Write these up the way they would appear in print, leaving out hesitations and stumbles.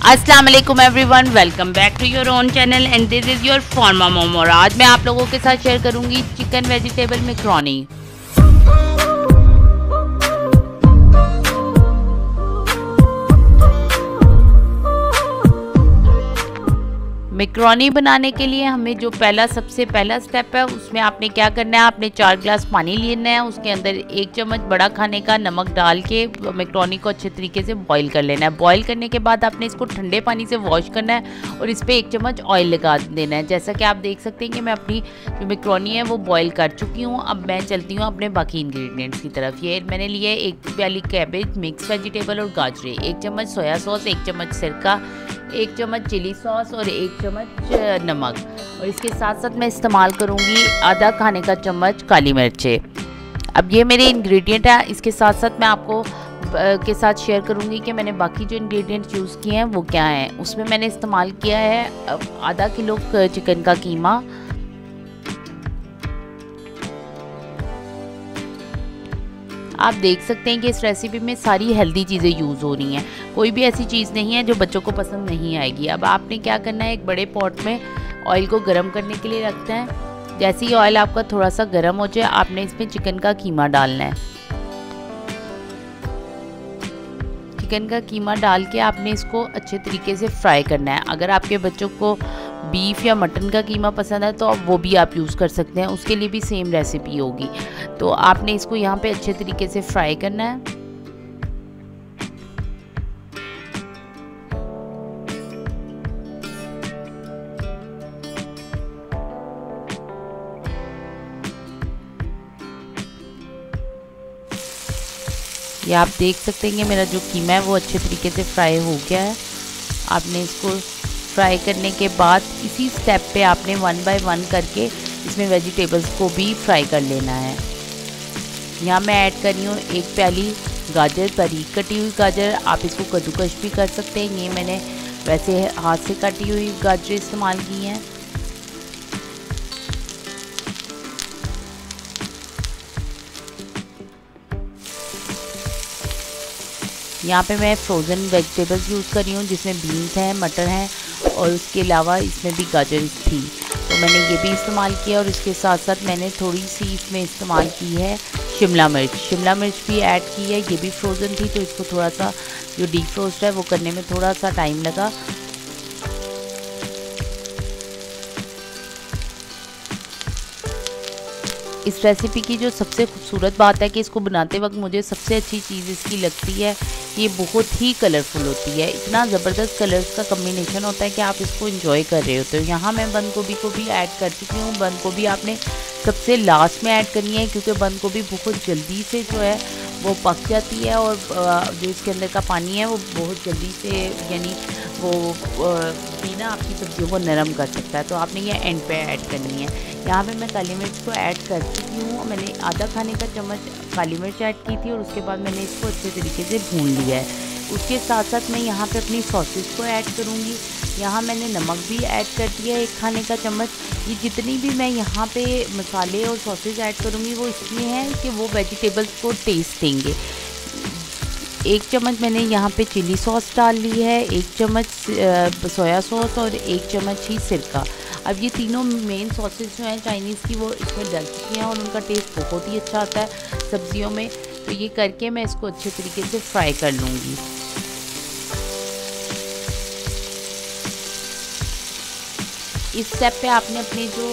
अस्सलाम वालेकुम everyone, welcome back to your own channel and this is your फॉर्मा मोमो। और आज मैं आप लोगों के साथ शेयर करूंगी चिकन वेजिटेबल मैकरोनी। मैकरोनी बनाने के लिए हमें जो सबसे पहला स्टेप है, उसमें आपने क्या करना है, आपने 4 ग्लास पानी लेना है, उसके अंदर 1 चम्मच बड़ा खाने का नमक डाल के मैकरोनी को अच्छे तरीके से बॉईल कर लेना है। बॉईल करने के बाद आपने इसको ठंडे पानी से वॉश करना है और इस पर 1 चम्मच ऑयल लगा देना है। जैसा कि आप देख सकते हैं कि मैं अपनी जो मैकरोनी है वो बॉईल कर चुकी हूँ। अब मैं चलती हूँ अपने बाकी इंग्रेडिएंट्स की तरफ। ये मैंने लिया है 1 प्याली कैबेज, मिक्स वेजिटेबल और गाजरें, 1 चम्मच सोया सॉस, 1 चम्मच सिरका, 1 चम्मच चिली सॉस और 1 चम्मच नमक। और इसके साथ साथ मैं इस्तेमाल करूँगी आधा खाने का चम्मच काली मिर्चें। अब ये मेरे इंग्रेडिएंट है। इसके साथ साथ मैं आपको के साथ शेयर करूँगी कि मैंने बाकी जो इंग्रेडिएंट्स यूज़ किए हैं वो क्या हैं। उसमें मैंने इस्तेमाल किया है आधा किलो चिकन का कीमा, आप देख सकते हैं कि इस रेसिपी में सारी हेल्दी चीज़ें यूज़ हो रही हैं, कोई भी ऐसी चीज़ नहीं है जो बच्चों को पसंद नहीं आएगी। अब आपने क्या करना है, एक बड़े पॉट में ऑयल को गर्म करने के लिए रखते हैं। जैसे ही ऑयल आपका थोड़ा सा गर्म हो जाए, आपने इसमें चिकन का कीमा डालना है। चिकन का कीमा डाल के आपने इसको अच्छे तरीके से फ्राई करना है। अगर आपके बच्चों को बीफ या मटन का कीमा पसंद है तो वो भी आप यूज़ कर सकते हैं, उसके लिए भी सेम रेसिपी होगी। तो आपने इसको यहाँ पे अच्छे तरीके से फ्राई करना है। ये आप देख सकते हैं कि मेरा जो कीमा है वो अच्छे तरीके से फ्राई हो गया है। आपने इसको फ्राई करने के बाद इसी स्टेप पे आपने 1 बाय 1 करके इसमें वेजिटेबल्स को भी फ्राई कर लेना है। यहाँ मैं ऐड कर रही हूँ 1 प्याली गाजर, बारीक कटी हुई गाजर। आप इसको कद्दूकश भी कर सकते हैं। ये मैंने वैसे हाथ से कटी हुई गाजर इस्तेमाल की हैं। यहाँ पे मैं फ्रोज़न वेजिटेबल्स यूज़ कर रही हूँ, जिसमें बीन्स हैं, मटर हैं और उसके अलावा इसमें भी गाजर थी, तो मैंने ये भी इस्तेमाल किया। और इसके साथ साथ मैंने थोड़ी सी इसमें इस्तेमाल की है शिमला मिर्च भी ऐड की है। ये भी फ्रोज़न थी, तो इसको थोड़ा सा जो डीप फ्रोस्ट है वो करने में थोड़ा सा टाइम लगा। इस रेसिपी की जो सबसे खूबसूरत बात है कि इसको बनाते वक्त मुझे सबसे अच्छी चीज़ इसकी लगती है, ये बहुत ही कलरफुल होती है। इतना ज़बरदस्त कलर्स का कम्बिनेशन होता है कि आप इसको एंजॉय कर रहे होते हो। यहाँ मैं बंद गोभी को भी ऐड कर चुकी हूँ। बंद गोभी आपने सबसे लास्ट में ऐड करनी है, क्योंकि बंद गोभी बहुत जल्दी से जो है वो पक जाती है और जो इसके अंदर का पानी है वो बहुत जल्दी से, यानी वो भी ना आपकी सब्जियों को नरम कर सकता है। तो आपने ये एंड पे ऐड करनी है। यहाँ पे मैं काली मिर्च को ऐड कर चुकी हूँ। मैंने आधा खाने का चम्मच काली मिर्च ऐड की थी और उसके बाद मैंने इसको अच्छे तरीके से भून लिया है। उसके साथ साथ मैं यहाँ पे अपनी सॉसेस को ऐड करूँगी। यहाँ मैंने नमक भी ऐड कर दिया है 1 खाने का चम्मच। ये जितनी भी मैं यहाँ पे मसाले और सॉसेज ऐड करूँगी वो इसलिए हैं कि वो वेजिटेबल्स को टेस्ट देंगे। 1 चम्मच मैंने यहाँ पे चिली सॉस डाल ली है, 1 चम्मच सोया सॉस और 1 चम्मच ही सिरका। अब ये तीनों मेन सॉसेज जो हैं चाइनीज़ की वो इसमें डल चुकी हैं और उनका टेस्ट बहुत ही अच्छा आता है सब्जियों में। तो ये करके मैं इसको अच्छे तरीके से फ्राई कर लूँगी। इस स्टेप पे आपने अपनी जो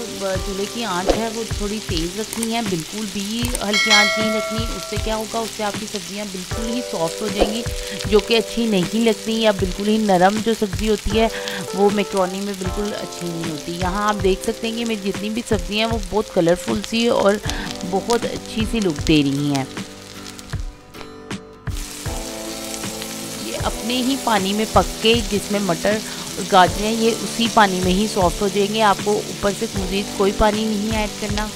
चूल्हे की आंच है वो थोड़ी तेज़ रखनी है, बिल्कुल भी हल्की आंच नहीं रखनी। उससे क्या होगा, उससे आपकी सब्जियां बिल्कुल ही सॉफ्ट हो जाएंगी, जो कि अच्छी नहीं लगती। या बिल्कुल ही नरम जो सब्ज़ी होती है वो मैकरोनी में बिल्कुल अच्छी नहीं होती। यहाँ आप देख सकते हैं कि मेरी जितनी भी सब्जियाँ हैं वो बहुत कलरफुल सी और बहुत अच्छी सी लुक दे रही हैं। ये अपने ही पानी में पक के, जिसमें मटर और गाजरें ये उसी पानी में ही सॉफ्ट हो जाएंगे। आपको ऊपर से मज़ीद कोई पानी नहीं ऐड करना।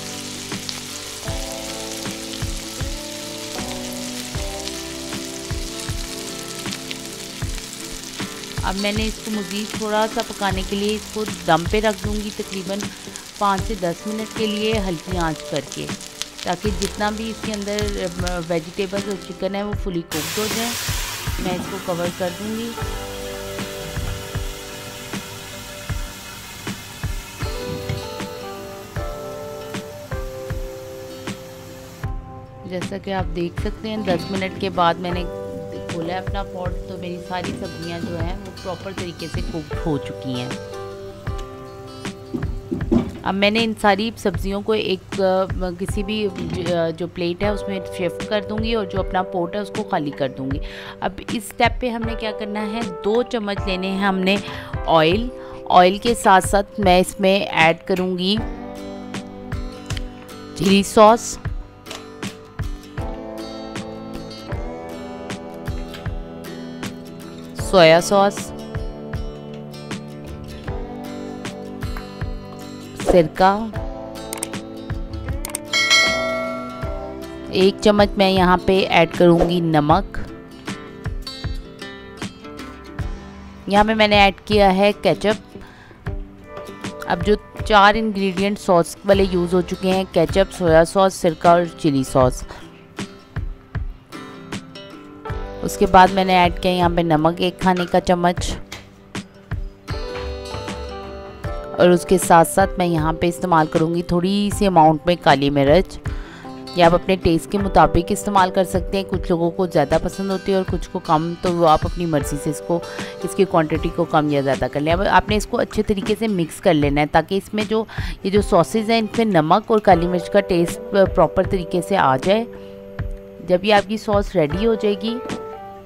अब मैंने इसको मज़ीद थोड़ा सा पकाने के लिए इसको दम पे रख दूँगी, तकरीबन 5 से 10 मिनट के लिए हल्की आंच करके, ताकि जितना भी इसके अंदर वेजिटेबल्स और चिकन है वो फुली कुक्ड हो जाए। मैं इसको कवर कर दूँगी। जैसा कि आप देख सकते हैं 10 मिनट के बाद मैंने खोला है अपना पॉट, तो मेरी सारी सब्जियां जो हैं वो प्रॉपर तरीके से कुक हो चुकी हैं। अब मैंने इन सारी सब्जियों को एक किसी भी जो प्लेट है उसमें शिफ्ट कर दूंगी और जो अपना पोट है उसको खाली कर दूंगी। अब इस स्टेप पे हमने क्या करना है, 2 चम्मच लेने हैं हमने ऑयल। ऑयल के साथ साथ मैं इसमें ऐड करूंगी चिली सॉस, सोया सॉस, सिरका, 1 चम्मच मैं यहाँ पे ऐड करूँगी नमक। यहाँ पे मैंने ऐड किया है केचप। अब जो 4 इंग्रेडिएंट सॉस वाले यूज़ हो चुके हैं, केचप, सोया सॉस, सिरका और चिली सॉस। उसके बाद मैंने ऐड किया यहाँ पे नमक 1 खाने का चम्मच, और उसके साथ साथ मैं यहाँ पे इस्तेमाल करूँगी थोड़ी सी अमाउंट में काली मिर्च। या आप अपने टेस्ट के मुताबिक इस्तेमाल कर सकते हैं, कुछ लोगों को ज़्यादा पसंद होती है और कुछ को कम, तो वो आप अपनी मर्ज़ी से इसकी क्वांटिटी को कम या ज़्यादा कर लें। अब आपने इसको अच्छे तरीके से मिक्स कर लेना है ताकि इसमें ये जो सॉसेज हैं इनमें नमक और काली मिर्च का टेस्ट प्रॉपर तरीके से आ जाए। जब ये आपकी सॉस रेडी हो जाएगी,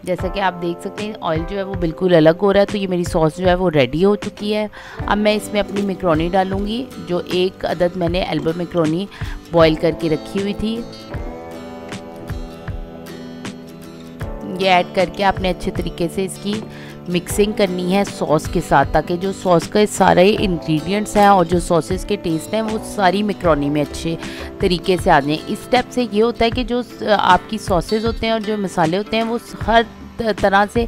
जैसा कि आप देख सकते हैं ऑयल जो है वो बिल्कुल अलग हो रहा है, तो ये मेरी सॉस जो है वो रेडी हो चुकी है। अब मैं इसमें अपनी मैक्रोनी डालूंगी, जो 1 अदद मैंने एल्बो मैक्रोनी बॉईल करके रखी हुई थी। ये ऐड करके आपने अच्छे तरीके से इसकी मिक्सिंग करनी है सॉस के साथ, ताकि जो सॉस के सारे इंग्रेडिएंट्स हैं और जो सॉसेस के टेस्ट हैं वो सारी मैक्रोनी में अच्छे तरीके से आ जाएं। इस स्टेप से ये होता है कि जो आपकी सॉसेस होते हैं और जो मसाले होते हैं वो हर तरह से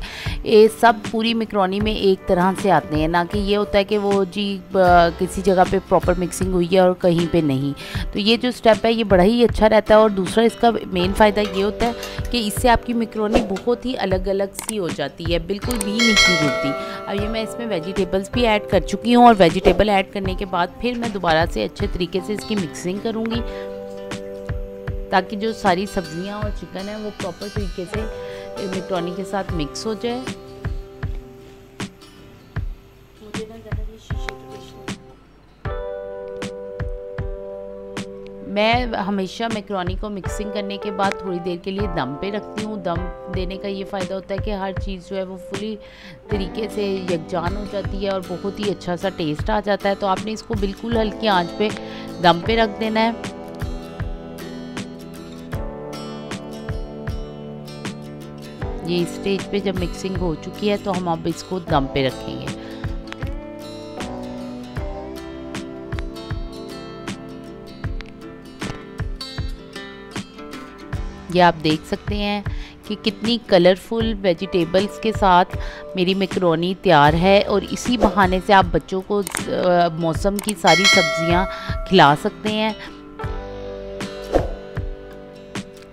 सब पूरी मैक्रोनी में एक तरह से आते हैं, ना कि ये होता है कि वो किसी जगह पे प्रॉपर मिक्सिंग हुई है और कहीं पे नहीं। तो ये जो स्टेप है ये बड़ा ही अच्छा रहता है। और दूसरा इसका मेन फ़ायदा ये होता है कि इससे आपकी मैक्रोनी बहुत ही अलग अलग सी हो जाती है, बिल्कुल भी नहीं जुड़ती। अब ये मैं इसमें वेजिटेबल्स भी ऐड कर चुकी हूँ, और वेजिटेबल ऐड करने के बाद फिर मैं दोबारा से अच्छे तरीके से इसकी मिक्सिंग करूँगी, ताकि जो सारी सब्जियाँ और चिकन है वो प्रॉपर तरीके से मैक्रोनी के साथ मिक्स हो जाए। मैं हमेशा मैक्रोनी को मिक्सिंग करने के बाद थोड़ी देर के लिए दम पे रखती हूँ। दम देने का ये फ़ायदा होता है कि हर चीज़ जो है वो पूरी तरीके से यकजान हो जाती है और बहुत ही अच्छा सा टेस्ट आ जाता है। तो आपने इसको बिल्कुल हल्की आंच पे दम पे रख देना है। ये स्टेज पे जब मिक्सिंग हो चुकी है तो हम अब इसको दम पे रखेंगे। ये आप देख सकते हैं कि कितनी कलरफुल वेजिटेबल्स के साथ मेरी मैक्रोनी तैयार है, और इसी बहाने से आप बच्चों को मौसम की सारी सब्जियां खिला सकते हैं।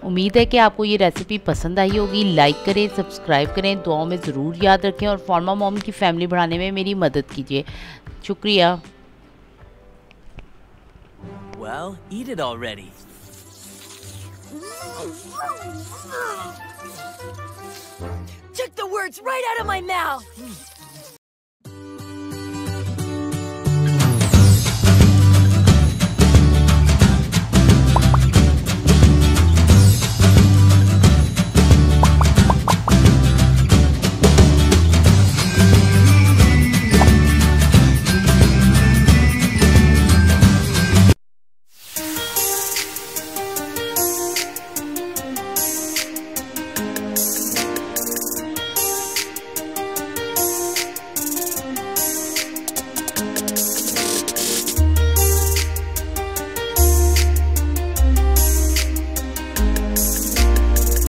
उम्मीद है कि आपको ये रेसिपी पसंद आई होगी। लाइक करें, सब्सक्राइब करें, दुआओं में ज़रूर याद रखें और फार्मा मॉम की फैमिली बढ़ाने में मेरी मदद कीजिए। शुक्रिया। Well, eat it already. Took the words right out of my mouth.